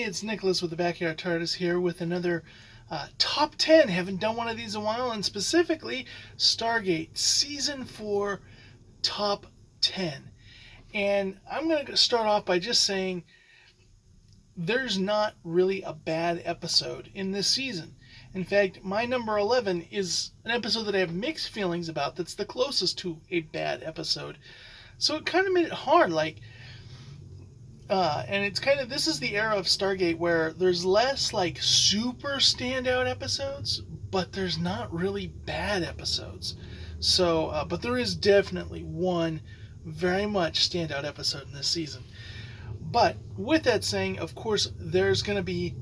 it's Nicholas with the Backyard TARDIS here with another top 10. Haven't done one of these in a while, and specifically Stargate Season 4 Top 10. And I'm going to start off by just saying there's not really a bad episode in this season. In fact, my number 11 is an episode that I have mixed feelings about that's the closest to a bad episode. So it kind of made it hard, and it's kind of, this is the era of Stargate where there's less super standout episodes, but there's not really bad episodes. So, but there is definitely one very much standout episode in this season. But with that saying, of course, there's going to be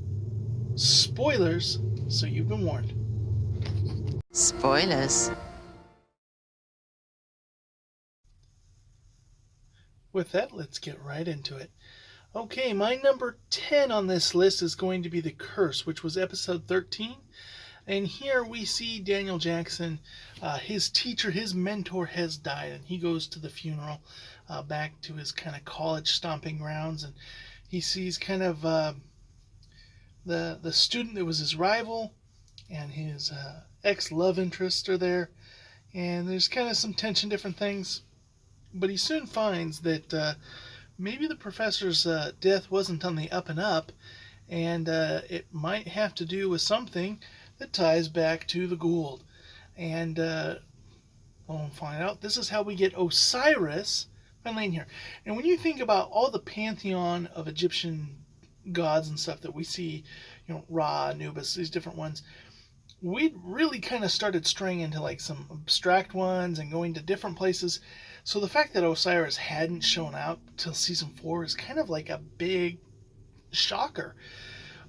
spoilers, so you've been warned. Spoilers. With that, let's get right into it. Okay, my number 10 on this list is going to be The Curse, which was episode 13. And here we see Daniel Jackson, his teacher, his mentor has died, and he goes to the funeral, back to his kind of college stomping grounds, and he sees kind of the student that was his rival, and his ex-love interest are there, and there's kind of some tension, different things, but he soon finds that maybe the professor's death wasn't on the up and up, and it might have to do with something that ties back to the Goa'uld. And we'll find out. This is how we get Osiris finally in here. And when you think about all the pantheon of Egyptian gods and stuff that we see, Ra, Anubis, these different ones, we really kind of started straying into some abstract ones and going to different places. So the fact that Osiris hadn't shown up till season 4 is kind of like a big shocker.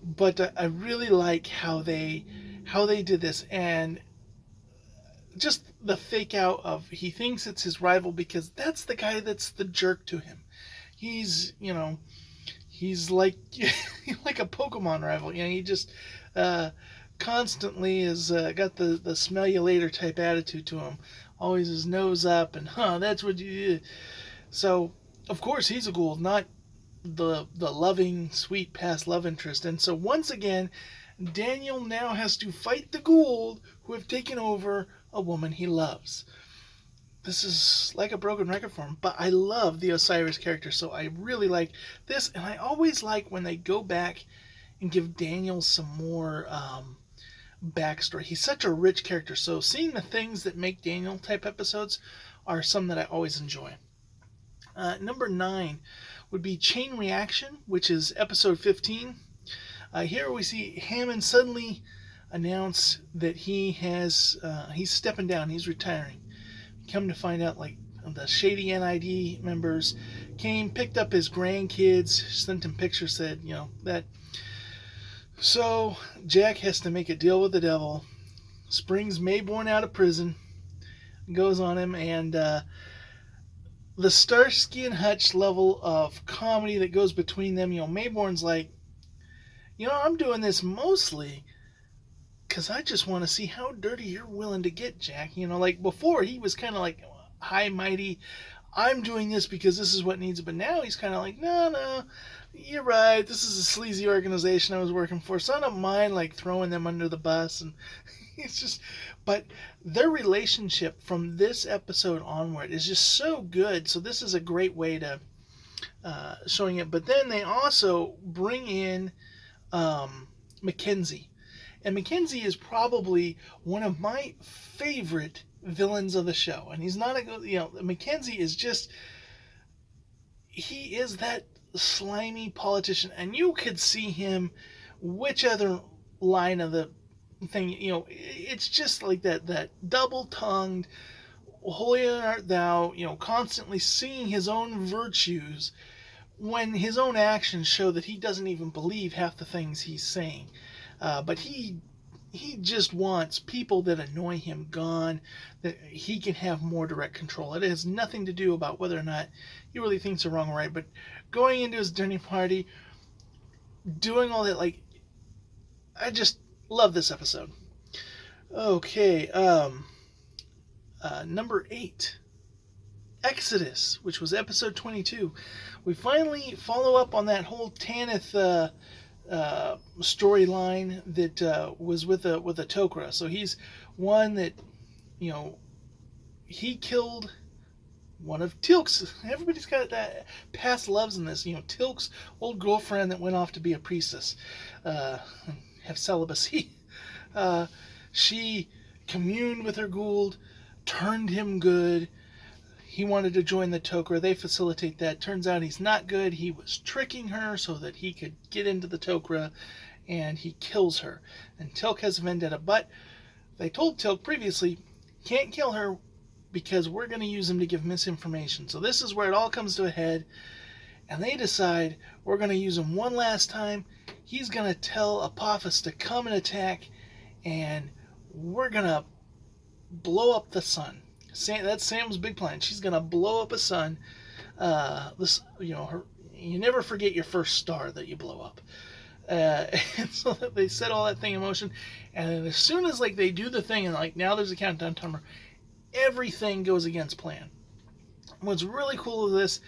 But I really like how they did this, and just the fake out of he thinks it's his rival because that's the guy that's the jerk to him. He's he's like like a Pokemon rival. He just constantly is got the smell you later type attitude to him. Always his nose up and that's what you do. So of course he's a Goa'uld, not the loving, sweet past love interest. And so once again, Daniel now has to fight the Goa'uld who have taken over a woman he loves. This is like a broken record for him, but I love the Osiris character, so I really like this, and I always like when they go back and give Daniel some more backstory. He's such a rich character, so seeing the things that make Daniel type episodes are some that I always enjoy. Number 9 would be Chain Reaction, which is episode 15. Here we see Hammond suddenly announce that he's stepping down, he's retiring. Come to find out, the shady NID members came, picked up his grandkids, sent him pictures, said, that. So Jack has to make a deal with the devil, springs Mayborn out of prison, goes on him, and the Starsky and Hutch level of comedy that goes between them. Mayborn's like, I'm doing this mostly because I just want to see how dirty you're willing to get, Jack. Before he was kind of high mighty, I'm doing this because this is what needs it. But now he's kind of like, no, you're right. This is a sleazy organization I was working for, so I don't mind throwing them under the bus. And it's just, but their relationship from this episode onward is just so good. So this is a great way to showing it. But then they also bring in Mackenzie. And Mackenzie is probably one of my favorite villains of the show. And he's not Mackenzie is just, he is that slimy politician. And you could see him, which other line of the thing, it's just like that double-tongued, holy art thou, constantly seeing his own virtues when his own actions show that he doesn't even believe half the things he's saying. But he just wants people that annoy him gone, that he can have more direct control. It has nothing to do about whether or not he really thinks they're wrong or right, but going into his dinner party, doing all that, I just love this episode. Okay, number 8, Exodus, which was episode 22. We finally follow up on that whole Tanith storyline that was with a Tok'ra. So he's one that, you know, he killed one of Teal'c's. Everybody's got that past loves in this. You know, Teal'c's old girlfriend that went off to be a priestess, uh, have celibacy. Uh, she communed with her Gould, turned him good. He wanted to join the Tok'ra. They facilitate that. Turns out he's not good. He was tricking her so that he could get into the Tok'ra, and he kills her. And Teal'c has a vendetta, but they told Teal'c previously, can't kill her because we're going to use him to give misinformation. So this is where it all comes to a head, and they decide we're going to use him one last time. He's going to tell Apophis to come and attack, and we're going to blow up the sun. That's Sam's big plan. She's going to blow up a sun. You never forget your first star that you blow up. And so they set all that thing in motion, and then as soon as like they do the thing, and like now there's a countdown timer, everything goes against plan. What's really cool with this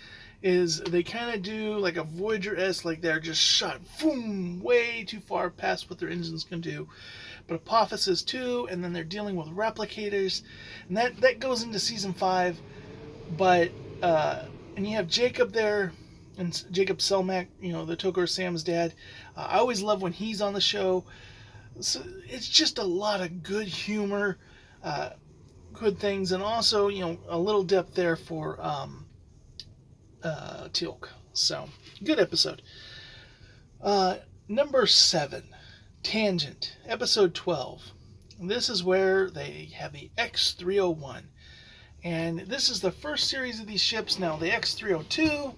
is they kind of do like a Voyager-esque, like they're just shot, boom, way too far past what their engines can do. But Apophis is too, and then they're dealing with replicators, and that goes into season 5. But and you have Jacob there, and Jacob Selmack, you know, the Tok'ra Sam's dad. I always love when he's on the show. So it's just a lot of good humor, good things, and also, you know, a little depth there for Teal'c. So good episode. Number 7, Tangent, episode 12. This is where they have the X-301. And this is the first series of these ships. Now, the X-302,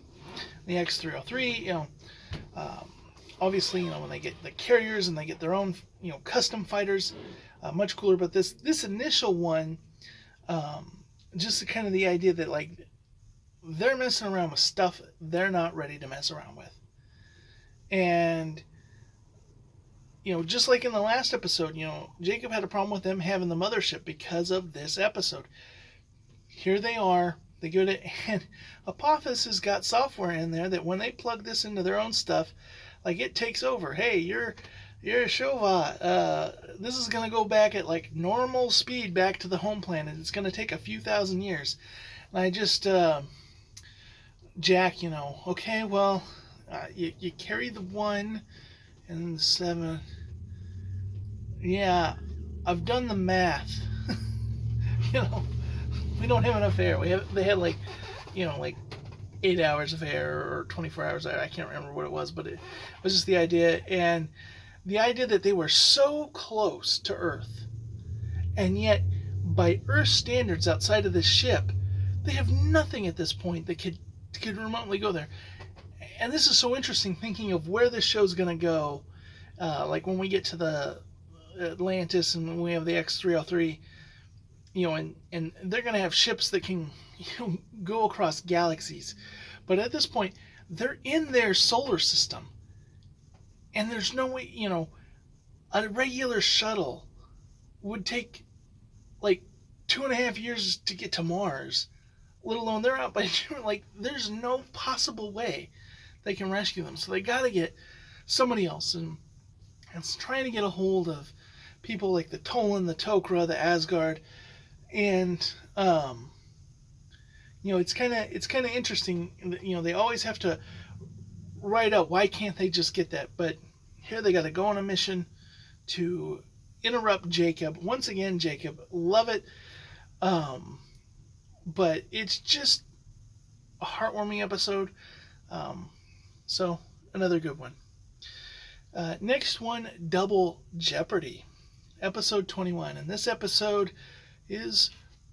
the X-303, you know, obviously, you know, when they get the carriers and they get their own, you know, custom fighters, much cooler. But this initial one, just kind of the idea that, like, they're messing around with stuff they're not ready to mess around with. And, you know, just like in the last episode, you know, Jacob had a problem with them having the mothership because of this episode. Here they are. They go to, and Apophis has got software in there that when they plug this into their own stuff, like it takes over. Hey, you're Shova. This is gonna go back at like normal speed back to the home planet. It's gonna take a few thousand years. And I just, Jack, you know, okay, well, you carry the 1 and the 7. Yeah, I've done the math. You know, we don't have enough air. They had like, you know, like 8 hours of air or 24 hours of air. I can't remember what it was, but it was just the idea. And the idea that they were so close to Earth, and yet by Earth standards outside of this ship, they have nothing at this point that could remotely go there. And this is so interesting, thinking of where this show's going to go. Like when we get to the Atlantis and when we have the X-303, you know, and they're going to have ships that can, you know, go across galaxies. But at this point, they're in their solar system. And there's no way, you know, a regular shuttle would take like 2.5 years to get to Mars, let alone they're out by June. Like, there's no possible way they can rescue them. So they got to get somebody else. And it's trying to get a hold of people like the Tolan, the Tok'ra, the Asgard. And, you know, it's kind of interesting. You know, they always have to write out why can't they just get that. But here they got to go on a mission to interrupt Jacob. Once again, Jacob, love it. But it's just a heartwarming episode. So another good one. Next one, Double Jeopardy, episode 21. And this episode is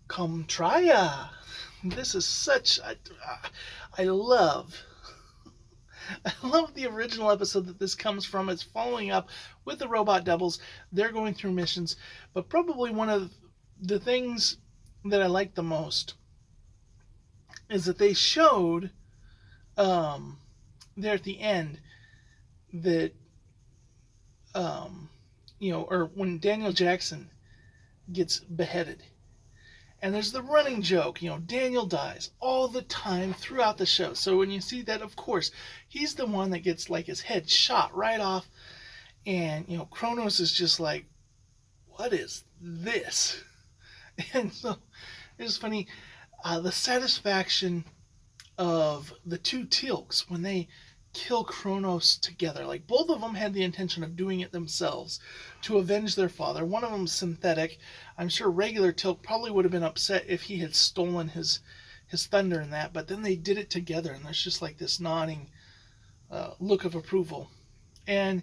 Comtraya. This is such, I love the original episode that this comes from. It's following up with the robot doubles. They're going through missions, but probably one of the things that I like the most is that they showed there at the end that you know, or when Daniel Jackson gets beheaded, And there's the running joke, Daniel dies all the time throughout the show. So when you see that, of course, he's the one that gets like his head shot right off. And, Kronos is just like, what is this? And so it's funny, the satisfaction of the two Teal'cs when they kill Kronos together. Like, both of them had the intention of doing it themselves to avenge their father. One of them synthetic. I'm sure regular Teal'c probably would have been upset if he had stolen his thunder in that, but then they did it together, and there's just like this nodding look of approval. And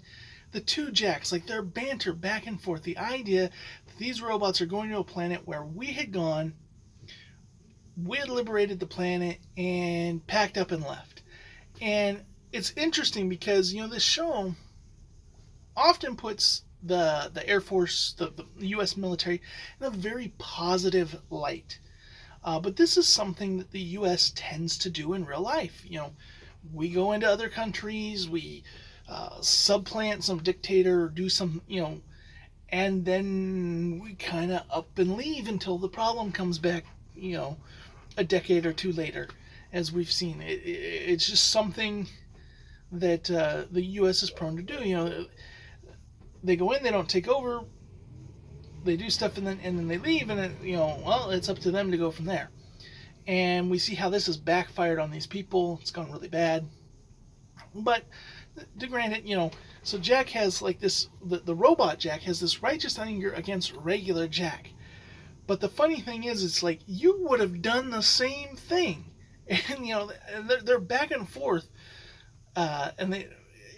the two Jacks, like their banter back and forth, the idea that these robots are going to a planet where we had gone, we had liberated the planet and packed up and left. And it's interesting because, this show often puts the Air Force, the U.S. military, in a very positive light. But this is something that the U.S. tends to do in real life. We go into other countries, we supplant some dictator, or do some, and then we kind of up and leave until the problem comes back, a decade or two later, as we've seen. It's just something that the U.S. is prone to do. They go in, they don't take over, they do stuff, and then they leave, and then, it's up to them to go from there. And we see how this has backfired on these people. It's gone really bad. But to grant it, so Jack has like this, the robot Jack has this righteous anger against regular Jack. But the funny thing is, it's like, you would have done the same thing. And, they're back and forth. And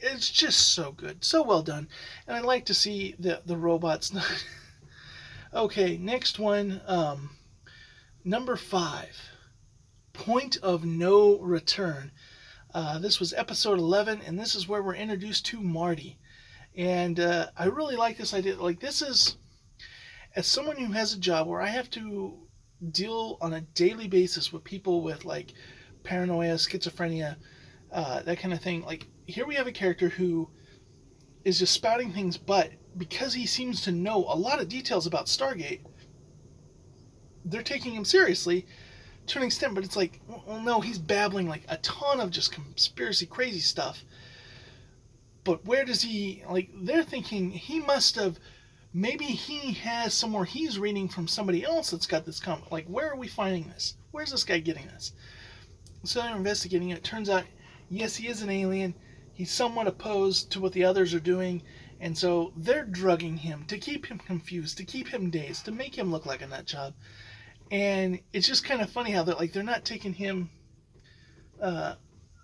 it's just so good. So well done. And I like to see the robots. Okay, next one. Number 5. Point of No Return. This was episode 11, and this is where we're introduced to Marty. And I really like this idea. Like, this is, as someone who has a job where I have to deal on a daily basis with people with, like, paranoia, schizophrenia, that kind of thing. Like, here we have a character who is just spouting things, but because he seems to know a lot of details about Stargate, they're taking him seriously to an extent, but it's like, well, no, he's babbling like a ton of just conspiracy crazy stuff. But where does he, like, they're thinking he must have, maybe he has somewhere he's reading from somebody else that's got this comment. Like, where are we finding this? Where's this guy getting this? So they're investigating it. It turns out, yes, he is an alien. He's somewhat opposed to what the others are doing. And so they're drugging him to keep him confused, to keep him dazed, to make him look like a nut job. And it's just kind of funny how they're not taking him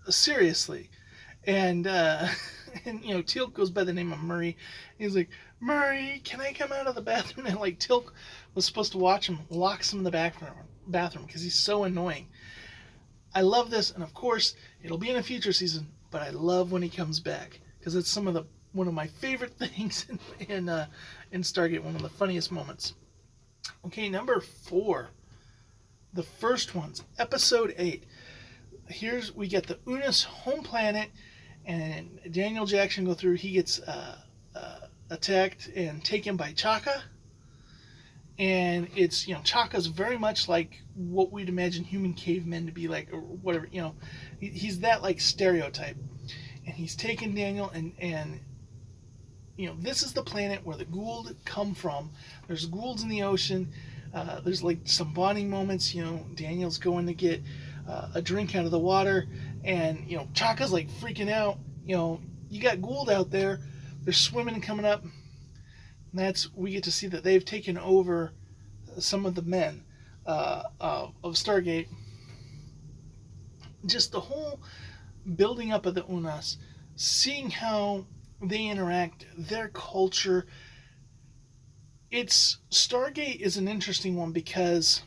seriously. And Teal'c goes by the name of Murray. He's like, Murray, can I come out of the bathroom? And like, Teal'c was supposed to watch him, locks him in the bathroom because he's so annoying. I love this, and of course, it'll be in a future season, but I love when he comes back because it's one of my favorite things in Stargate, one of the funniest moments. Okay, number 4. The first one's episode 8. We get the Unis home planet, and Daniel Jackson go through. He gets attacked and taken by Chaka. And it's, Chaka's very much like what we'd imagine human cavemen to be like, or whatever, he's that like stereotype. And he's taken Daniel, and this is the planet where the Goa'uld come from. There's Goa'ulds in the ocean. There's like some bonding moments. Daniel's going to get a drink out of the water, and Chaka's like freaking out. You got Goa'uld out there. They're swimming and coming up. And we get to see that they've taken over some of the men of Stargate. Just the whole building up of the Unas, seeing how they interact, their culture. Stargate is an interesting one because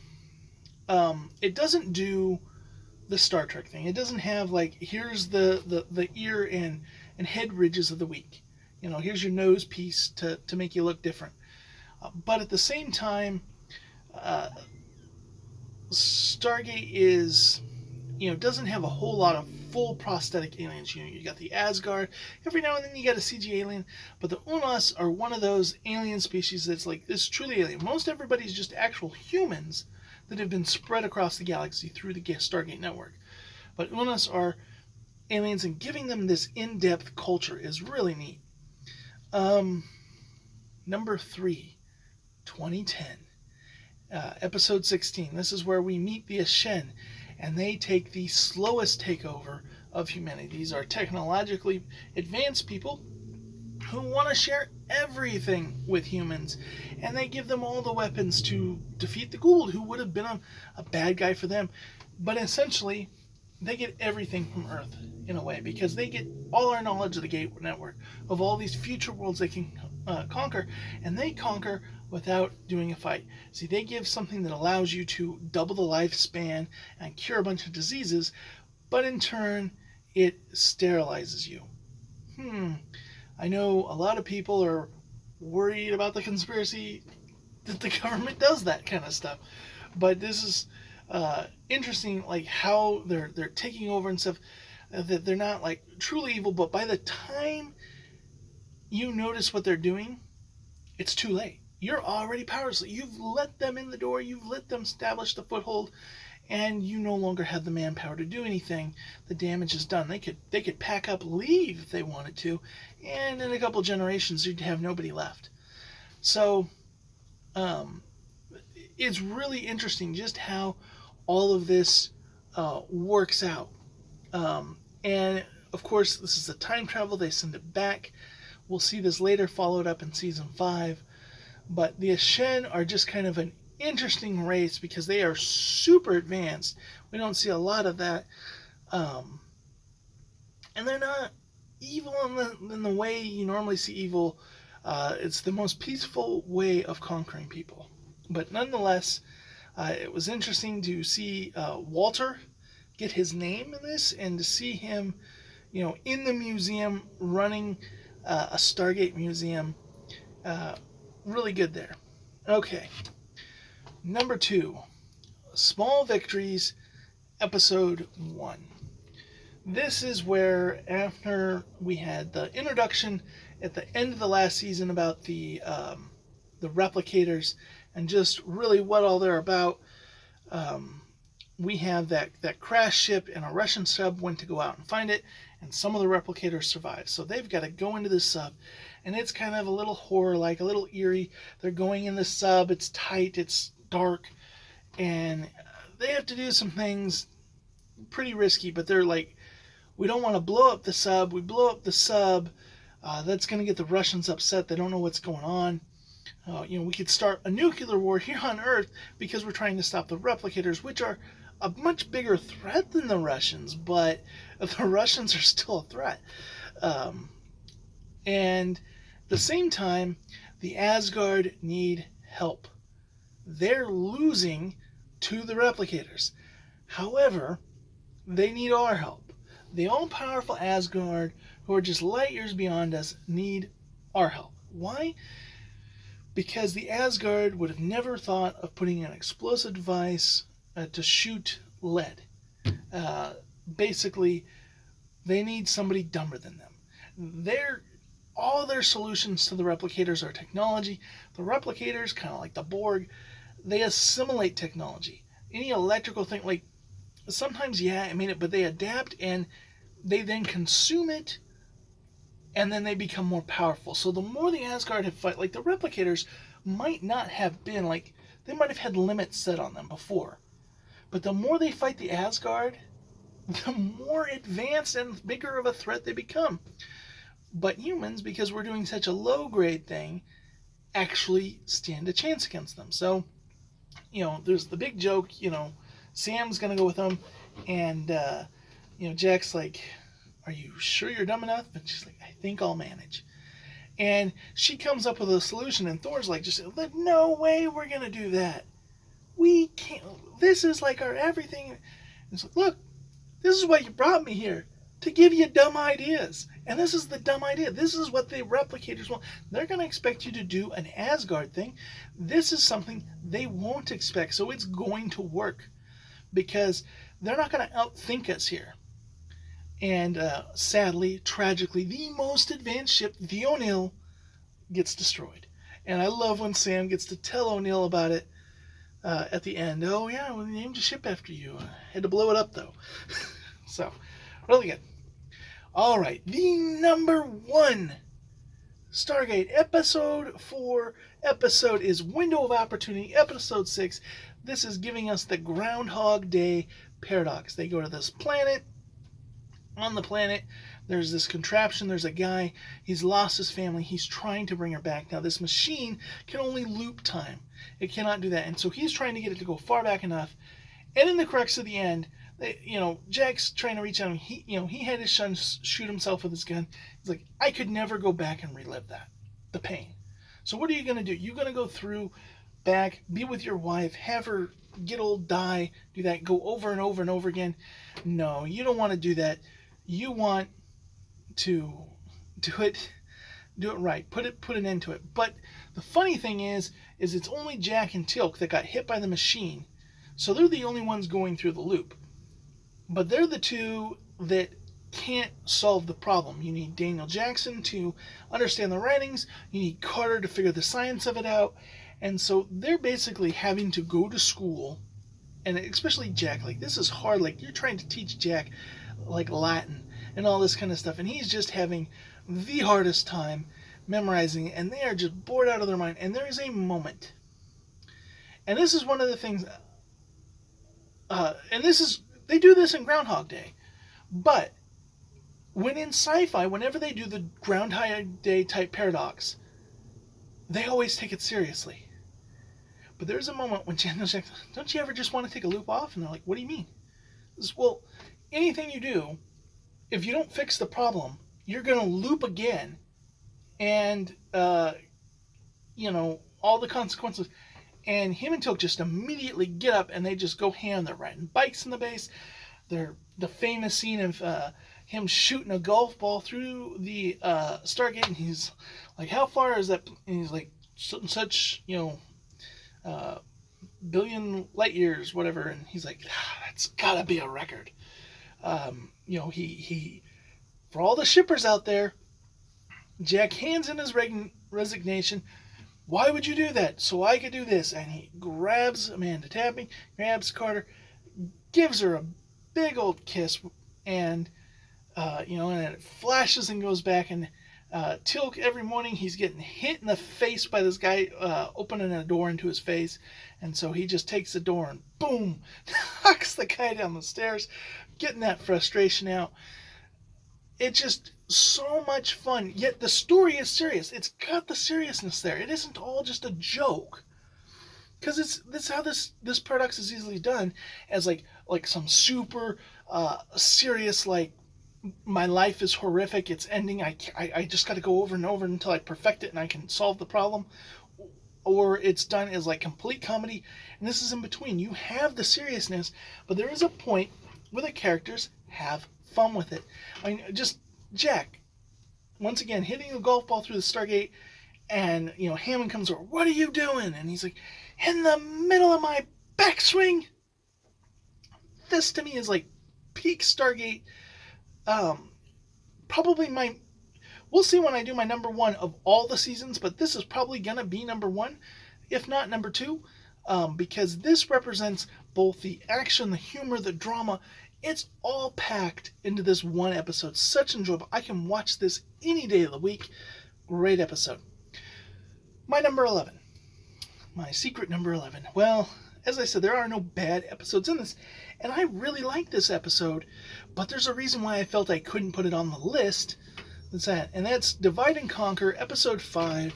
it doesn't do the Star Trek thing. It doesn't have like, here's the ear and head ridges of the week. Here's your nose piece to make you look different. But at the same time, Stargate is, doesn't have a whole lot of full prosthetic aliens. You got the Asgard. Every now and then you got a CG alien. But the Unas are one of those alien species that's like, this truly alien. Most everybody's just actual humans that have been spread across the galaxy through the Stargate network. But Unas are aliens, and giving them this in-depth culture is really neat. Number 3, 2010, episode 16. This is where we meet the Ashen, and they take the slowest takeover of humanity. These are technologically advanced people who want to share everything with humans, and they give them all the weapons to defeat the Goa'uld, who would have been a bad guy for them. But essentially, they get everything from Earth, in a way, because they get all our knowledge of the Gateway Network, of all these future worlds they can conquer, and they conquer without doing a fight. See, they give something that allows you to double the lifespan and cure a bunch of diseases, but in turn, it sterilizes you. I know a lot of people are worried about the conspiracy that the government does that kind of stuff, but this is interesting, like how they're taking over and stuff. That they're not like truly evil, but by the time you notice what they're doing, it's too late. You're already powerless. You've let them in the door. You've let them establish the foothold, and you no longer have the manpower to do anything. The damage is done. They could pack up, leave if they wanted to, and in a couple generations you'd have nobody left. So it's really interesting just how all of this works out. And of course, this is a time travel. They send it back. We'll see this later followed up in season 5. But the Ashen are just kind of an interesting race because they are super advanced. We don't see a lot of that. And they're not evil in the way you normally see evil. It's the most peaceful way of conquering people. But nonetheless, it was interesting to see Walter get his name in this, and to see him, in the museum running a Stargate museum. Really good there. Okay. Number 2, Small Victories, episode 1. This is where, after we had the introduction at the end of the last season about the replicators and just really what all they're about, we have that crash ship, and a Russian sub went to go out and find it, and some of the replicators survived. So they've got to go into this sub, and it's kind of a little horror-like, a little eerie. They're going in the sub, it's tight, it's dark, and they have to do some things pretty risky, but they're like, we don't want to blow up the sub. We blow up the sub, that's going to get the Russians upset. They don't know what's going on. We could start a nuclear war here on Earth because we're trying to stop the replicators, which are a much bigger threat than the Russians, but the Russians are still a threat. And at the same time, the Asgard need help. They're losing to the replicators. However, they need our help. The all-powerful Asgard, who are just light years beyond us, need our help. Why? Because the Asgard would have never thought of putting an explosive device to shoot lead. Basically, they need somebody dumber than them. All their solutions to the replicators are technology. The replicators, kind of like the Borg, they assimilate technology. Any electrical thing, like sometimes, but they adapt and they then consume it, and then they become more powerful. So the more the Asgard have fight, like the replicators might not have been, like, they might have had limits set on them before. But the more they fight the Asgard, the more advanced and bigger of a threat they become. But humans, because we're doing such a low-grade thing, actually stand a chance against them. So, there's the big joke, Sam's going to go with them, and, Jack's like, are you sure you're dumb enough? And she's like, I think I'll manage. And she comes up with a solution, and Thor's like, no way we're going to do that. We can't. This is like our everything. And it's like, look, this is why you brought me here, to give you dumb ideas. And this is the dumb idea. This is what the replicators want. They're going to expect you to do an Asgard thing. This is something they won't expect. So it's going to work, because they're not going to outthink us here. And sadly, tragically, the most advanced ship, the O'Neill, gets destroyed. And I love when Sam gets to tell O'Neill about it. at the end. Oh yeah, we named a ship after you. Had to blow it up though. So, really good. All right, the number one Stargate episode 4 episode is Window of Opportunity, episode 6. This is giving us the Groundhog Day paradox. They go to this planet. On the planet, there's this contraption. There's a guy. He's lost his family. He's trying to bring her back. Now, this machine can only loop time. It cannot do that. And so he's trying to get it to go far back enough. And in the crux of the end, Jack's trying to reach out. He had his son shoot himself with his gun. He's like, I could never go back and relive that, the pain. So what are you going to do? You're going to go through, back, be with your wife, have her get old, die, do that, go over and over and over again. No, you don't want to do that. You want to do it right. Put an end to it. But the funny thing is it's only Jack and Teal'c that got hit by the machine. So they're the only ones going through the loop. But they're the two that can't solve the problem. You need Daniel Jackson to understand the writings. You need Carter to figure the science of it out. And so they're basically having to go to school. And especially Jack, like, this is hard. Like, you're trying to teach Jack, like, Latin and all this kind of stuff. And he's just having the hardest time memorizing it. And they are just bored out of their mind. And there is a moment. And this is one of the things... they do this in Groundhog Day. But when in sci-fi, whenever they do the Groundhog Day type paradox, they always take it seriously. But there's a moment when Daniel's like, don't you ever just want to take a loop off? And they're like, what do you mean? Says, well, anything you do, if you don't fix the problem, you're going to loop again. And, all the consequences. And him and Teal'c just immediately get up and they just go ham. They're riding bikes in the base. They're the famous scene of him shooting a golf ball through the Stargate. And he's like, how far is that? And he's like, such, billion light years, whatever. And he's like, that's gotta be a record. He for all the shippers out there, Jack hands in his resignation. Why would you do that? So I could do this. And he grabs Amanda Tapping, grabs Carter, gives her a big old kiss, and and then it flashes and goes back. And Teal'c, every morning, he's getting hit in the face by this guy opening a door into his face. And so he just takes the door and boom, knocks the guy down the stairs, getting that frustration out. It's just so much fun, yet the story is serious. It's got the seriousness there. It isn't all just a joke. Because that's how this paradox is easily done, as like some super serious, like, my life is horrific, it's ending, I just got to go over and over until I perfect it and I can solve the problem. Or it's done as like complete comedy, and this is in between. You have the seriousness, but there is a point where the characters have fun with it. I mean, just Jack, once again, hitting a golf ball through the Stargate, and, Hammond comes over, what are you doing? And he's like, in the middle of my backswing. This to me is like peak Stargate. Probably we'll see when I do my number one of all the seasons, but this is probably going to be number one, if not number two, because this represents both the action, the humor, the drama. It's all packed into this one episode. Such enjoyable. I can watch this any day of the week. Great episode. My number 11. My secret number 11. Well, as I said, there are no bad episodes in this, and I really like this episode, but there's a reason why I felt I couldn't put it on the list. That's Divide and Conquer, episode 5,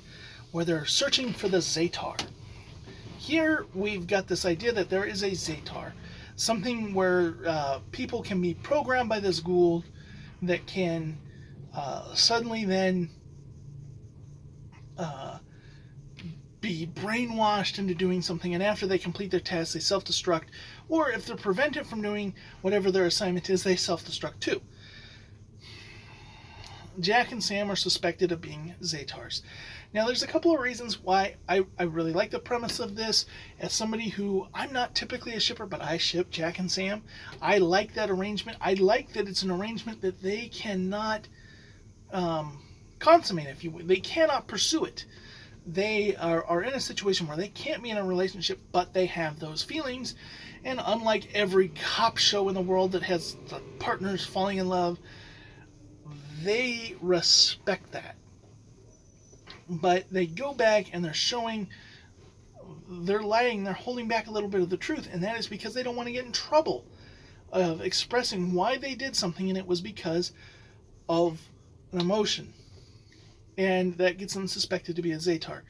where they're searching for the Zetar. Here, we've got this idea that there is a Zetar, something where people can be programmed by this Goa'uld that can suddenly then be brainwashed into doing something, and after they complete their task, they self-destruct, or if they're prevented from doing whatever their assignment is, they self-destruct too. Jack and Sam are suspected of being Zetars. Now, there's a couple of reasons why I really like the premise of this. As somebody who, I'm not typically a shipper, but I ship Jack and Sam. I like that arrangement. I like that it's an arrangement that they cannot consummate, if you will. They cannot pursue it. they are in a situation where they can't be in a relationship, but they have those feelings. And unlike every cop show in the world that has the partners falling in love, they respect that. But they go back and they're showing, they're lying, they're holding back a little bit of the truth, and that is because they don't want to get in trouble of expressing why they did something, and it was because of an emotion. And that gets them suspected to be a Zetar.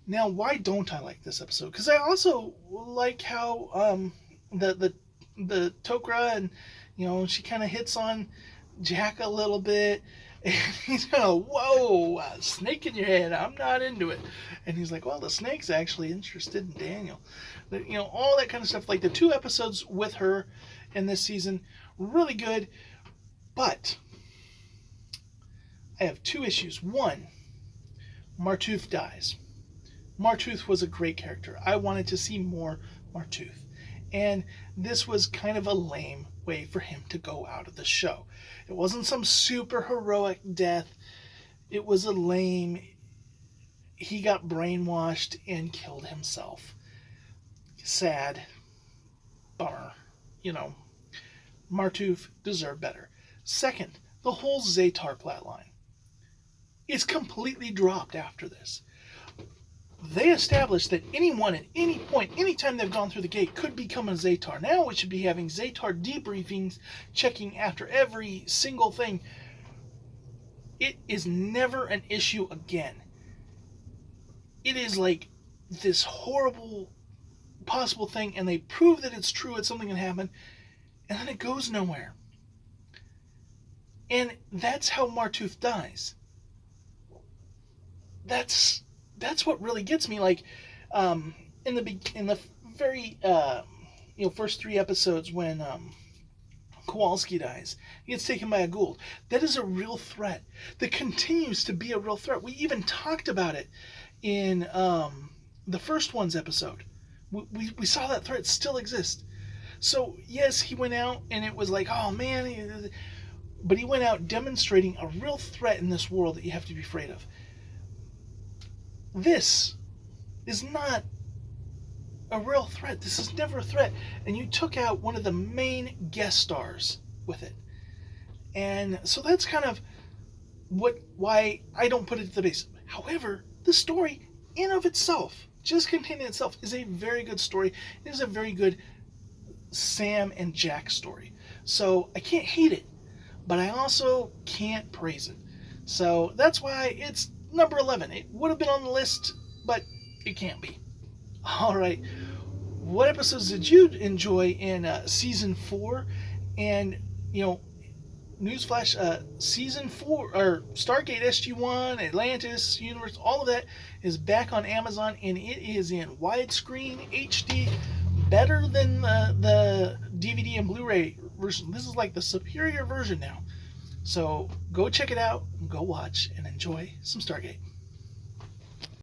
Now, why don't I like this episode? Because I also like how the Tok'ra, and she kind of hits on Jack a little bit, and he's kind of, whoa, snake in your head, I'm not into it. And he's like, well, the snake's actually interested in Daniel. But, all that kind of stuff. Like the 2 episodes with her in this season, really good. But I have 2 issues. One, Martooth dies. Martooth was a great character. I wanted to see more Martooth. And this was kind of a lame way for him to go out of the show. It wasn't some super heroic death. It was a lame, he got brainwashed and killed himself. Sad. Bummer. Martooth deserved better. Second, the whole Zetar plotline is completely dropped after this. They established that anyone at any point, anytime they've gone through the gate, could become a Zetar. Now we should be having Zetar debriefings, checking after every single thing. It is never an issue again. It is like this horrible possible thing, and they prove that it's true, it's something that happened, and then it goes nowhere. And that's how Martooth dies. That's what really gets me. Like, in the very first 3 episodes, when Kowalski dies, he gets taken by a Goa'uld. That is a real threat. That continues to be a real threat. We even talked about it in the first one's episode. We saw that threat still exist. So yes, he went out and it was like, oh man, but he went out demonstrating a real threat in this world that you have to be afraid of. This is not a real threat. This is never a threat. And you took out one of the main guest stars with it. And so that's kind of why I don't put it at the base. However, the story in of itself, just containing itself, is a very good story. It is a very good Sam and Jack story. So I can't hate it, but I also can't praise it. So that's why it's number 11. It would have been on the list, but it can't be. All right. What episodes did you enjoy in season 4? And, newsflash, season 4, or Stargate SG1, Atlantis, Universe, all of that is back on Amazon, and it is in widescreen HD, better than the DVD and Blu-ray version. This is like the superior version now. So go check it out, go watch, and enjoy some Stargate.